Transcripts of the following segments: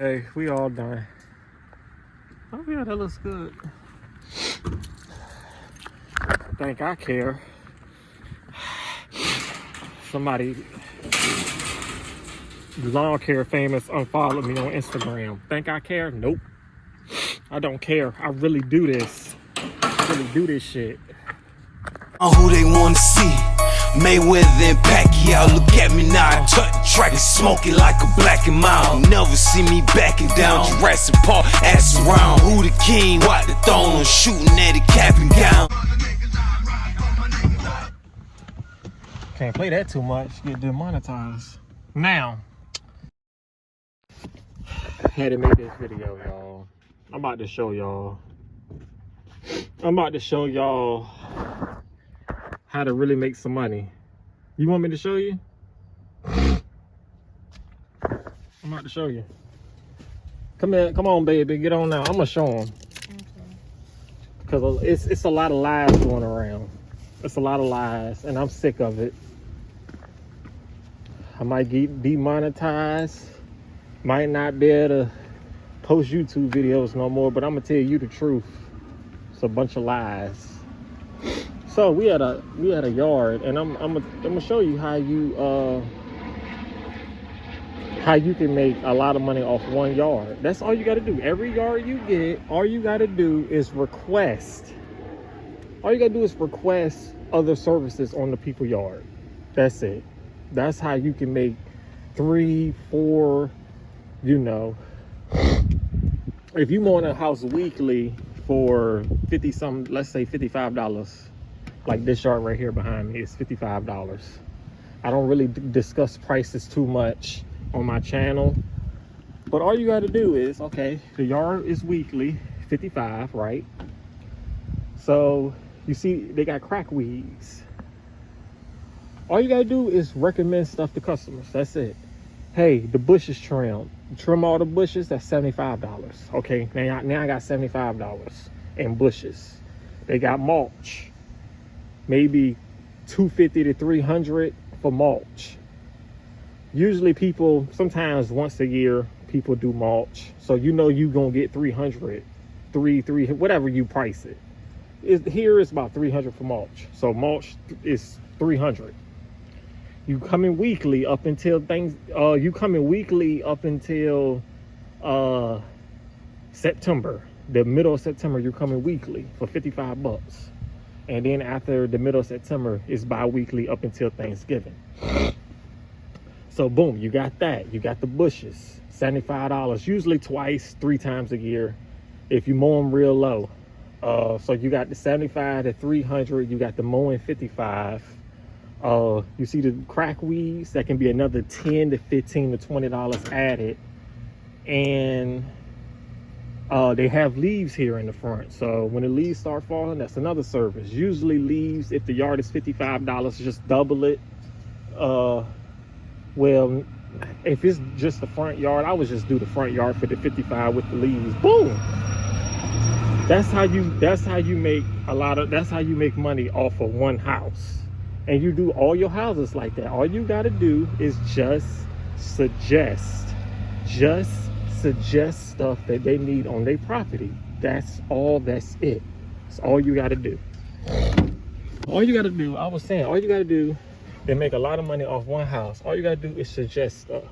Hey, we all done. Oh yeah, that looks good. Think I care. Somebody, LawnCare famous, unfollowed me on Instagram. Think I care? Nope. I don't care. I really do this. Really do this shit. On who they wanna see, Mayweather and Pacquiao. Look at me now, I touch the track and smoke it like a black and mild. Never see me backing down. Jurassic Park, ass around. Who the king? What the throne? I'm shooting at a cap and gown. Can't play that too much. Get demonetized. Now, had to make this video, y'all. I'm about to show y'all how to really make some money. You want me to show you? I'm about to show you. Come here, come on, baby, get on now. I'm gonna show them. Because it's a lot of lies going around. It's a lot of lies, and I'm sick of it. I might get demonetized. Might not be able to post YouTube videos no more, but I'm gonna tell you the truth. It's a bunch of lies. So we had a yard, and I'm gonna show you how you can make a lot of money off one yard. That's all you got to do. Every yard you get, all you got to do is request. All you got to do is request other services on the people yard. That's it. That's how you can make 3, 4, you know. If you mow a house weekly for 50 something, let's say $55, like this yard right here behind me is $55. I don't really discuss prices too much on my channel, but all you got to do is, okay, the yard is weekly, 55, right? So you see they got crack weeds. All you got to do is recommend stuff to customers. That's it. Hey, the bushes trimmed. Trim all the bushes, that's $75. Okay, now I got $75 in bushes. They got mulch, maybe $250 to $300 for mulch. Usually people, sometimes once a year, people do mulch. So you know you're gonna get 300, whatever you price it. Here it's about 300 for mulch. So mulch is 300. You come in weekly up until September. The middle of September, you're coming weekly for $55. And then after the middle of September, it's bi-weekly up until Thanksgiving. So boom, you got that. You got the bushes, $75, usually twice, 3 times a year if you mow them real low. So you got the 75 to 300, you got the mowing 55. You see the crack weeds, that can be another 10 to 15 to $20 added. And they have leaves here in the front, so when the leaves start falling, that's another service. Usually leaves, if the yard is $55, just double it. Well, if it's just the front yard, I would just do the front yard for the 55 with the leaves. Boom. That's how you make that's how you make money off of one house. And you do all your houses like that. All you got to do is just suggest stuff that they need on their property. That's all. That's it. That's all you got to do. All you got to do, I was saying, all you got to do, they make a lot of money off one house. All you got to do is suggest stuff.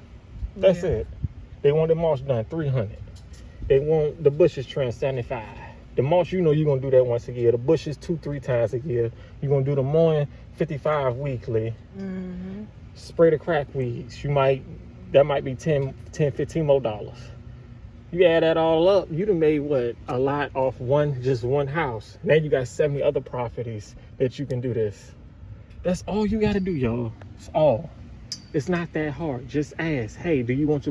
That's it. They want the mulch done, 300. They want the bushes trimmed, 75. The mulch, you know you're going to do that once a year. The bushes 2-3 times a year. You're going to do the mowing 55 weekly. Spray the crack weeds. That might be 10, 15 more dollars. You add that all up, you done made what? A lot off just one house. Now you got 70 other properties that you can do this. That's all you got to do, y'all. It's all. It's not that hard. Just ask. Hey, do you got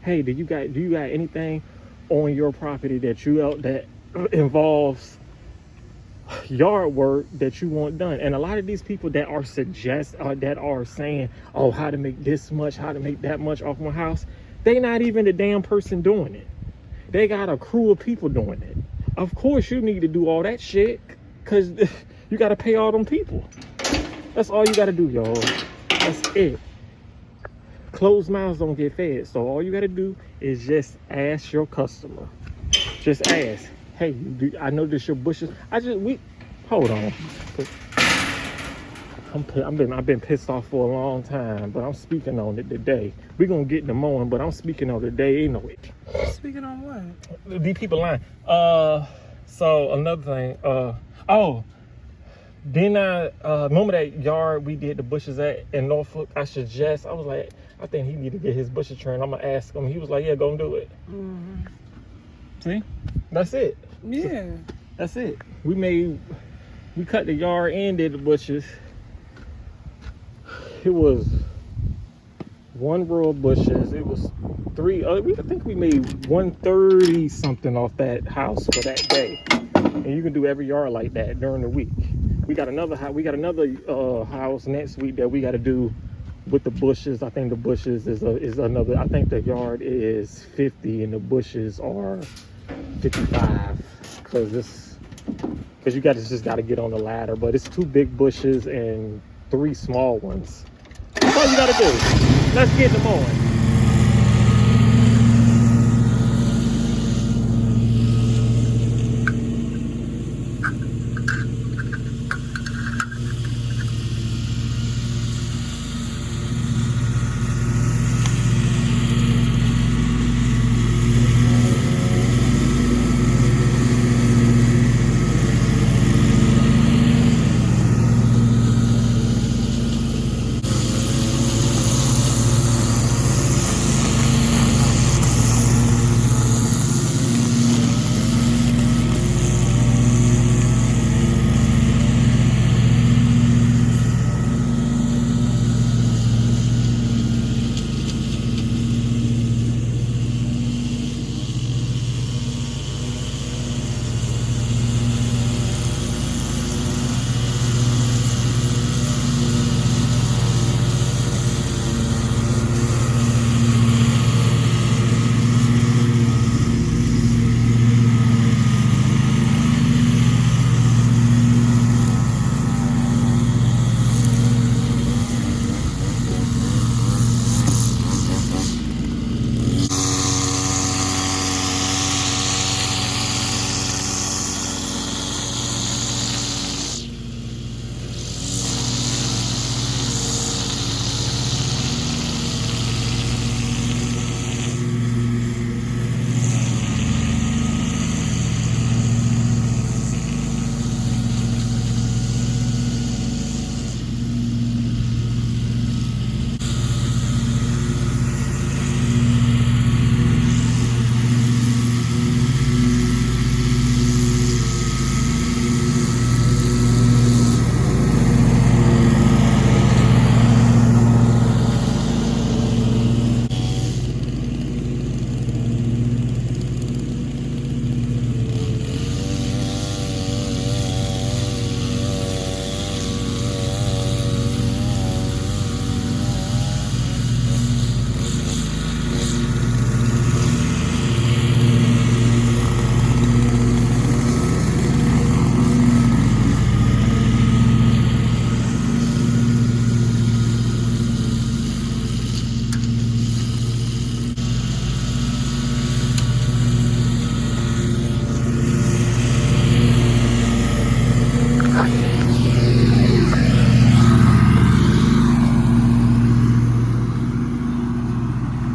anything on your property that involves yard work that you want done? And a lot of these people that are saying, oh, how to make this much, how to make that much off my house, they not even the damn person doing it. They got a crew of people doing it. Of course you need to do all that shit, because you got to pay all them people. That's all you got to do, y'all. That's it. closed mouths don't get fed. So all you got to do is just ask your customer. Just ask, hey, I know this your bushes. Hold on. I've been pissed off for a long time, but I'm speaking on it today. We're gonna get the mowing, but I'm speaking on it today. Ain't no it. Speaking on what? These people lying. So another thing. Then remember that yard we did the bushes at in Norfolk? I was like, I think he need to get his bushes trimmed. I'm gonna ask him. He was like, yeah, go and do it. Mm-hmm. See, that's it. Yeah, that's it. We cut the yard and did the bushes. It was one row of bushes. It was three. I think we made 130 something off that house for that day. And you can do every yard like that during the week. We got another house next week that we got to do with the bushes. I think the bushes is another. I think the yard is 50 and the bushes are 55 because you just got to get on the ladder. But it's 2 big bushes and 3 small ones. That's all you got to do. Let's get them on.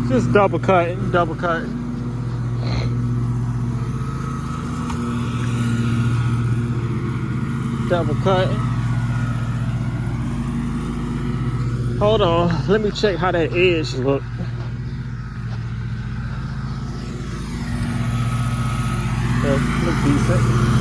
Just double cutting. Double cutting. Hold on, let me check how that edge look. Look decent.